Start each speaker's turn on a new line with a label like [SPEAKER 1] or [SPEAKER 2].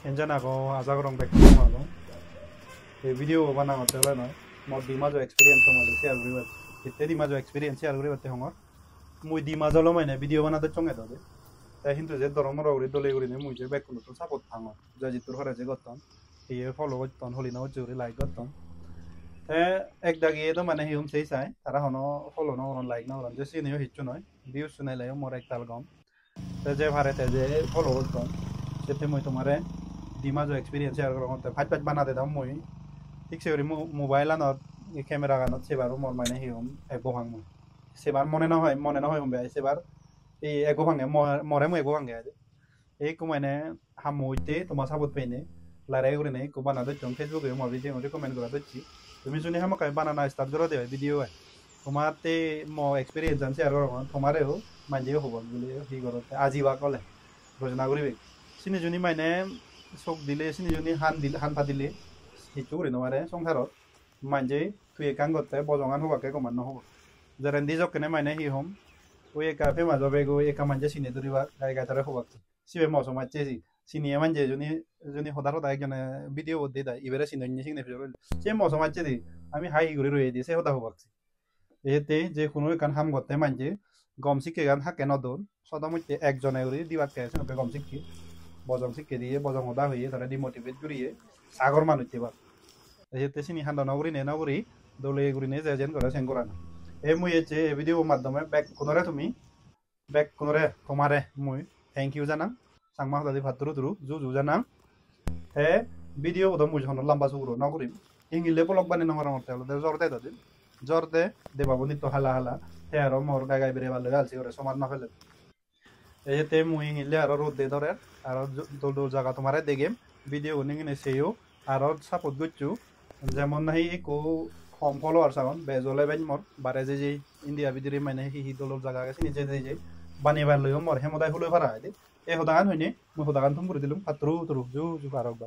[SPEAKER 1] Enjana ko aja korong back to mago. E video bana mate hola no. Mo dima jo experience mali share gori bat. Itte dima jo experience share gori batte hongor. Mui dima jolo maine video banate chonge dode. Ta hintu je doromor gori dole gori ne mui je back kono to support thangor. Jaji tur hore je gotton. E follow gotton holi na jori like gotton. Ek dagi to mane hium sei sai tara hono follow no on like no on je sini yo hichu noy. Views sunai lai mor ek tal gom. Te je bharate je follow gotton. Sete moi tomare dima jo experience share koro konte phat banate dam moi ঠিক সেরি mobile আনত camera গানত সেবার মোর মানে হিম একো ভাঙ মই সেবার মনে না হয় হমবে সেবার এই একো ভাঙে মরে মই একো ভাঙে আছে এই কো মানে হাম হইতে তোমার সাবত পেনে লারাই করে নেই কো বানা দচ্ছম ফেসবুকে মোর ভিডিও রিকমেন্ড করা দচ্ছি তুমি শুনি হাম কাই বানানা স্টার্ট করা দেবে ভিডিও হয় তোমার তে মো এক্সপেরিয়েন্স জানছে আর তোমারেও মানজেও হবো বলে হি করতে আজিবা কলে রচনা করিবে সিনি জুনি মানে চোখ দিলে সিনি জুনি হান ফাদিলে hicu ri nomare songtharot manje tuye kangotte bojongan hobake koman no hobo jarendi jokkene maine hi hom oye ka fe majo bego eka manje sine duriba gai gai tare hobak sibe moso mache si sini manje juni hodar hoda ekjone video bodde da ibere sine nyi signe fero se moso mache di ami hai guri roi di se hoda hobak ete je kuno ekan ham gotte manje gom sikke gan hakke nodon sodamutte ekjone uri dibak ke se gom sikki bojong sikke diye bojong hoda hoye tare demotivate guriye sagor manuche ba এতে সিনি হান্ডা নগরি নে নগরি দলে গুরি নে যেন করে সেন করানো এ মুই এচে video মাধ্যমে back কোনরে তুমি ব্যাক কোনরে তোমারে মুই থ্যাংক ইউ জানাম সাংমা দাদি ভাতরু তুরু জু জানাম হে ভিডিও ওদম মুই হন লম্বা সুগুরো নগরি ইংলিলে ব্লগ বানি নমরা মতে হলো জরতে দাদি জরতে দেবাবনি তো হালা হালা হে আর মোর গাগাই বেরে ভালো গালছি ওরে সমান না ফেলে এতে মুই ইংলিলে আর রোদ দে ধরে আর দোল জায়গা তোমারে দেগেম ভিডিও নিংনে সেও আর সাপোর্ট গচ্ছু যেমন নাহি কো কম ফলোয়ার্স এখন বেজলে বাইন মর বারে যে ইন্ডিয়া ভিতরে মানে হি দলর জায়গা গেছে নিজে যে বানিবার লইও মর হেমদাই হলো পারা এ হদাগান হইনি মই হদাগান থম করে দিলুম পাত্রু তুরু জু পারক বা